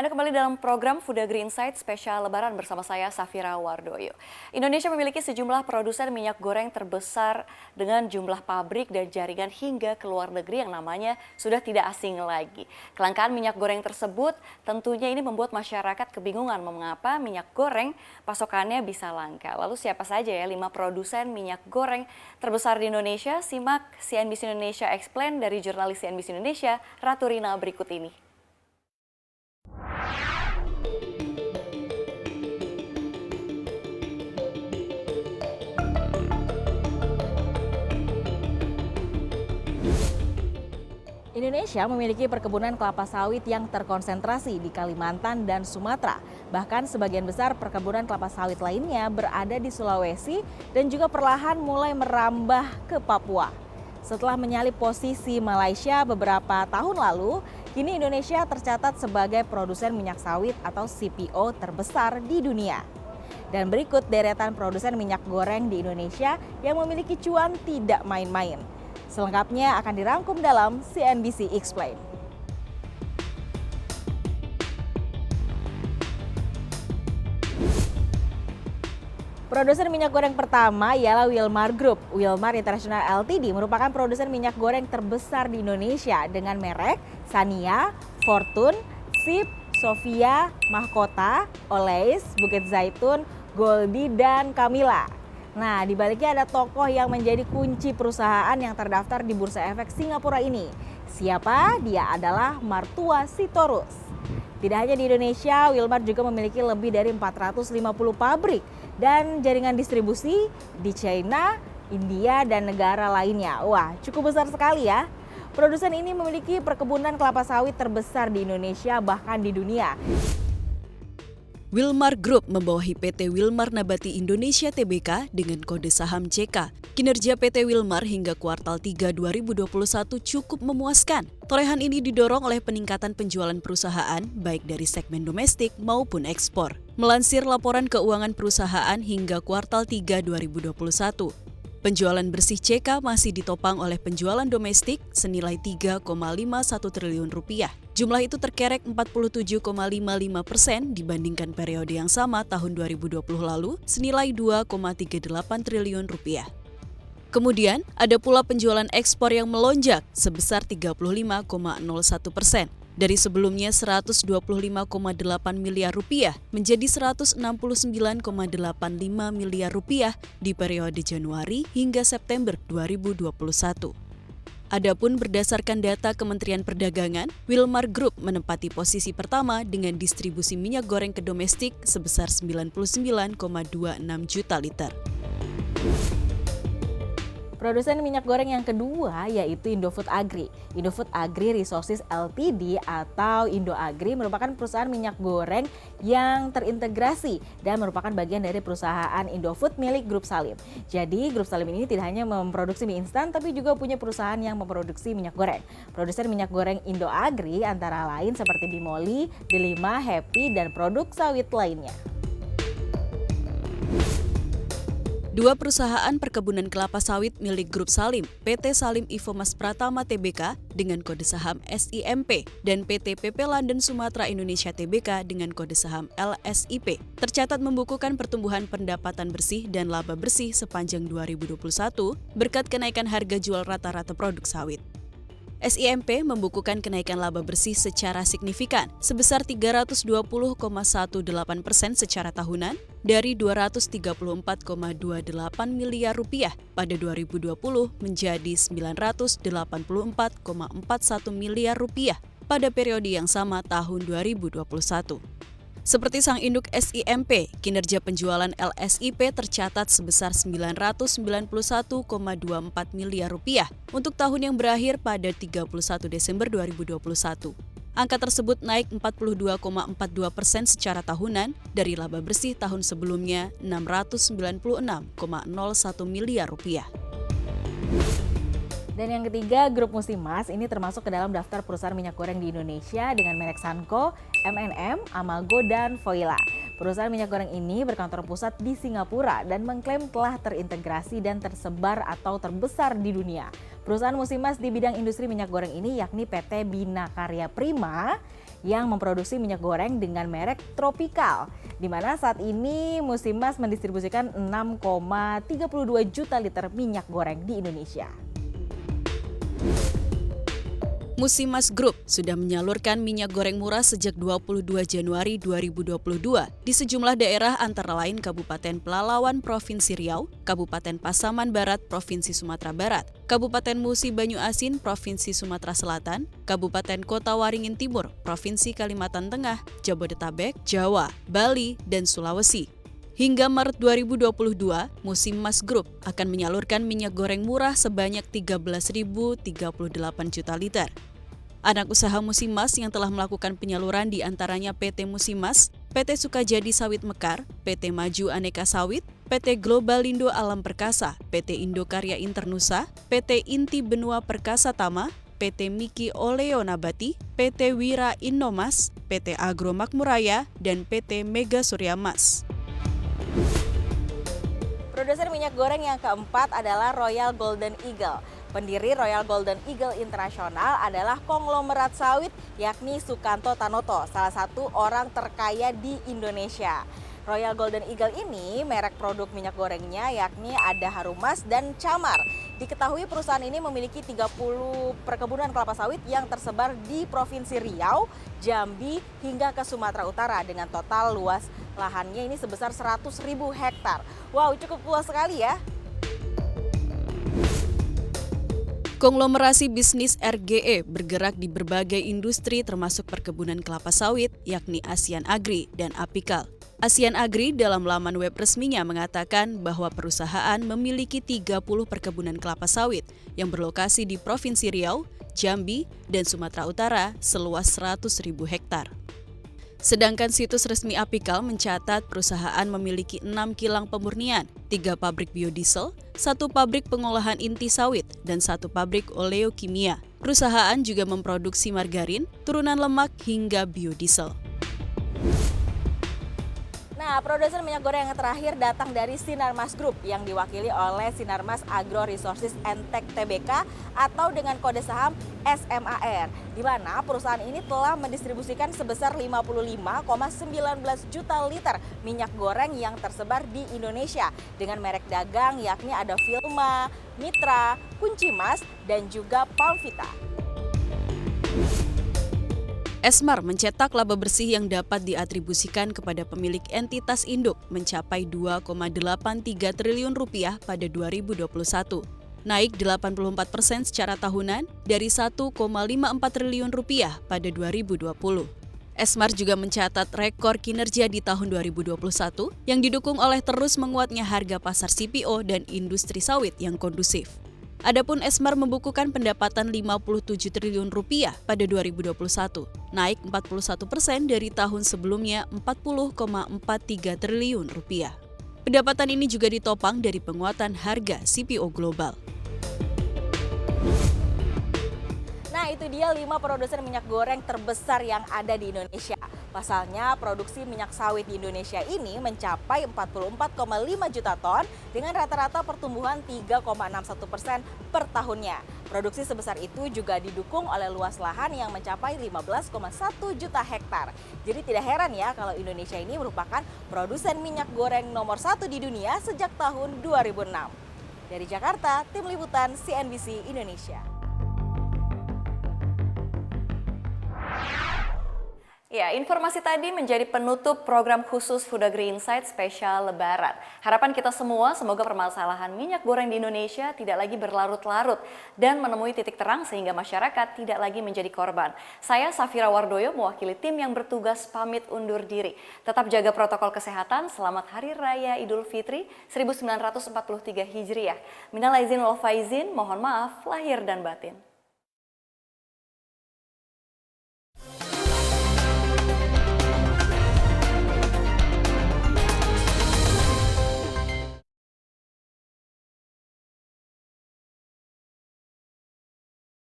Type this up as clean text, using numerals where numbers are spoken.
Anda kembali dalam program Food Agri Insight spesial Lebaran bersama saya Safira Wardoyo. Indonesia memiliki sejumlah produsen minyak goreng terbesar dengan jumlah pabrik dan jaringan hingga ke luar negeri yang namanya sudah tidak asing lagi. Kelangkaan minyak goreng tersebut tentunya ini membuat masyarakat kebingungan mengapa minyak goreng pasokannya bisa langka. Lalu siapa saja ya 5 produsen minyak goreng terbesar di Indonesia? Simak CNBC Indonesia Explain dari jurnalis CNBC Indonesia Ratu Rina berikut ini. Indonesia memiliki perkebunan kelapa sawit yang terkonsentrasi di Kalimantan dan Sumatera. Bahkan sebagian besar perkebunan kelapa sawit lainnya berada di Sulawesi dan juga perlahan mulai merambah ke Papua. Setelah menyalip posisi Malaysia beberapa tahun lalu, kini Indonesia tercatat sebagai produsen minyak sawit atau CPO terbesar di dunia. Dan berikut deretan produsen minyak goreng di Indonesia yang memiliki cuan tidak main-main. Selengkapnya akan dirangkum dalam CNBC Explain. Produsen minyak goreng pertama ialah Wilmar Group. Wilmar International Ltd merupakan produsen minyak goreng terbesar di Indonesia dengan merek Sania, Fortune, Sip, Sofia, Mahkota, Olais, Bukit Zaitun, Goldie, dan Camilla. Nah, di baliknya ada tokoh yang menjadi kunci perusahaan yang terdaftar di Bursa Efek Singapura ini. Siapa? Dia adalah Martua Sitorus. Tidak hanya di Indonesia, Wilmar juga memiliki lebih dari 450 pabrik dan jaringan distribusi di China, India, dan negara lainnya. Wah, cukup besar sekali ya. Produsen ini memiliki perkebunan kelapa sawit terbesar di Indonesia bahkan di dunia. Wilmar Group membawahi PT Wilmar Nabati Indonesia Tbk dengan kode saham CK. Kinerja PT Wilmar hingga kuartal 3 2021 cukup memuaskan. Torehan ini didorong oleh peningkatan penjualan perusahaan baik dari segmen domestik maupun ekspor. Melansir laporan keuangan perusahaan hingga kuartal 3 2021. Penjualan bersih CK masih ditopang oleh penjualan domestik senilai 3,51 triliun rupiah. Jumlah itu terkerek 47,55% dibandingkan periode yang sama tahun 2020 lalu senilai 2,38 triliun rupiah. Kemudian ada pula penjualan ekspor yang melonjak sebesar 35,01%. Dari sebelumnya 125,8 miliar rupiah menjadi 169,85 miliar rupiah di periode Januari hingga September 2021. Adapun berdasarkan data Kementerian Perdagangan, Wilmar Group menempati posisi pertama dengan distribusi minyak goreng ke domestik sebesar 99,26 juta liter. Produsen minyak goreng yang kedua yaitu Indofood Agri. Indofood Agri Resources Ltd atau Indo Agri merupakan perusahaan minyak goreng yang terintegrasi dan merupakan bagian dari perusahaan Indofood milik Grup Salim. Jadi Grup Salim ini tidak hanya memproduksi mie instan tapi juga punya perusahaan yang memproduksi minyak goreng. Produsen minyak goreng Indo Agri antara lain seperti Bimoli, Delima, Happy, dan produk sawit lainnya. Dua perusahaan perkebunan kelapa sawit milik Grup Salim, PT Salim Ifomas Pratama Tbk dengan kode saham SIMP dan PT PP London Sumatera Indonesia Tbk dengan kode saham LSIP, tercatat membukukan pertumbuhan pendapatan bersih dan laba bersih sepanjang 2021 berkat kenaikan harga jual rata-rata produk sawit. SIMP membukukan kenaikan laba bersih secara signifikan sebesar 320,18% secara tahunan dari 234,28 miliar rupiah pada 2020 menjadi 984,41 miliar rupiah pada periode yang sama tahun 2021. Seperti sang induk SIMP, kinerja penjualan LSIP tercatat sebesar 991,24 miliar rupiah untuk tahun yang berakhir pada 31 Desember 2021. Angka tersebut naik 42,42% secara tahunan dari laba bersih tahun sebelumnya 696,01 miliar rupiah. Dan yang ketiga, Grup Musimas ini termasuk ke dalam daftar perusahaan minyak goreng di Indonesia dengan merek Sanko, MNM, Amago, dan Voila. Perusahaan minyak goreng ini berkantor pusat di Singapura dan mengklaim telah terintegrasi dan tersebar atau terbesar di dunia. Perusahaan Musimas di bidang industri minyak goreng ini yakni PT Bina Karya Prima yang memproduksi minyak goreng dengan merek Tropical, di mana saat ini Musimas mendistribusikan 6,32 juta liter minyak goreng di Indonesia. Musimas Group sudah menyalurkan minyak goreng murah sejak 22 Januari 2022 di sejumlah daerah antara lain Kabupaten Pelalawan Provinsi Riau, Kabupaten Pasaman Barat Provinsi Sumatera Barat, Kabupaten Musi Banyu Asin Provinsi Sumatera Selatan, Kabupaten Kota Waringin Timur Provinsi Kalimantan Tengah, Jabodetabek, Jawa, Bali, dan Sulawesi. Hingga Maret 2022, Musimas Group akan menyalurkan minyak goreng murah sebanyak 13.038 juta liter. Anak usaha Musimas yang telah melakukan penyaluran di antaranya PT Musimas, PT Sukajadi Sawit Mekar, PT Maju Aneka Sawit, PT Globalindo Alam Perkasa, PT Indokarya Internusa, PT Inti Benua Perkasa Tama, PT Miki Oleo Nabati, PT Wira Innomas, PT Agro Makmuraya, dan PT Mega Surya Mas. Produser minyak goreng yang keempat adalah Royal Golden Eagle. Pendiri Royal Golden Eagle Internasional adalah konglomerat sawit yakni Sukanto Tanoto, salah satu orang terkaya di Indonesia. Royal Golden Eagle ini merek produk minyak gorengnya yakni ada Harumas dan Camar. Diketahui perusahaan ini memiliki 30 perkebunan kelapa sawit yang tersebar di Provinsi Riau, Jambi hingga ke Sumatera Utara dengan total luas lahannya ini sebesar 100.000 hektar. Wow, cukup luas sekali ya. Konglomerasi bisnis RGE bergerak di berbagai industri termasuk perkebunan kelapa sawit yakni Asian Agri dan Apikal. Asian Agri dalam laman web resminya mengatakan bahwa perusahaan memiliki 30 perkebunan kelapa sawit yang berlokasi di Provinsi Riau, Jambi, dan Sumatera Utara seluas 100.000 hektar. Sedangkan situs resmi Apikal mencatat perusahaan memiliki 6 kilang pemurnian, 3 pabrik biodiesel, 1 pabrik pengolahan inti sawit, dan 1 pabrik oleokimia. Perusahaan juga memproduksi margarin, turunan lemak, hingga biodiesel. Nah, produser minyak goreng yang terakhir datang dari Sinarmas Group yang diwakili oleh Sinarmas Agro Resources and Tech Tbk atau dengan kode saham SMAR, di mana perusahaan ini telah mendistribusikan sebesar 55,19 juta liter minyak goreng yang tersebar di Indonesia dengan merek dagang yakni ada Vilma, Mitra, Kunci Mas, dan juga Palmvita. Esmar mencetak laba bersih yang dapat diatribusikan kepada pemilik entitas induk mencapai 2,83 triliun rupiah pada 2021, naik 84% secara tahunan dari 1,54 triliun rupiah pada 2020. Esmar juga mencatat rekor kinerja di tahun 2021 yang didukung oleh terus menguatnya harga pasar CPO dan industri sawit yang kondusif. Adapun Esmar membukukan pendapatan 57 triliun rupiah pada 2021, naik 41% dari tahun sebelumnya 40,43 triliun rupiah. Pendapatan ini juga ditopang dari penguatan harga CPO global. Nah, itu dia 5 produsen minyak goreng terbesar yang ada di Indonesia. Pasalnya, produksi minyak sawit di Indonesia ini mencapai 44,5 juta ton dengan rata-rata pertumbuhan 3,61% per tahunnya. Produksi sebesar itu juga didukung oleh luas lahan yang mencapai 15,1 juta hektar. Jadi tidak heran ya kalau Indonesia ini merupakan produsen minyak goreng nomor 1 di dunia sejak tahun 2006. Dari Jakarta, Tim Liputan CNBC Indonesia. Ya, informasi tadi menjadi penutup program khusus Foodagri Insight spesial Lebaran. Harapan kita semua semoga permasalahan minyak goreng di Indonesia tidak lagi berlarut-larut dan menemui titik terang sehingga masyarakat tidak lagi menjadi korban. Saya Safira Wardoyo mewakili tim yang bertugas pamit undur diri. Tetap jaga protokol kesehatan. Selamat Hari Raya Idul Fitri 1943 Hijriah. Minal aizin wal faizin, mohon maaf lahir dan batin.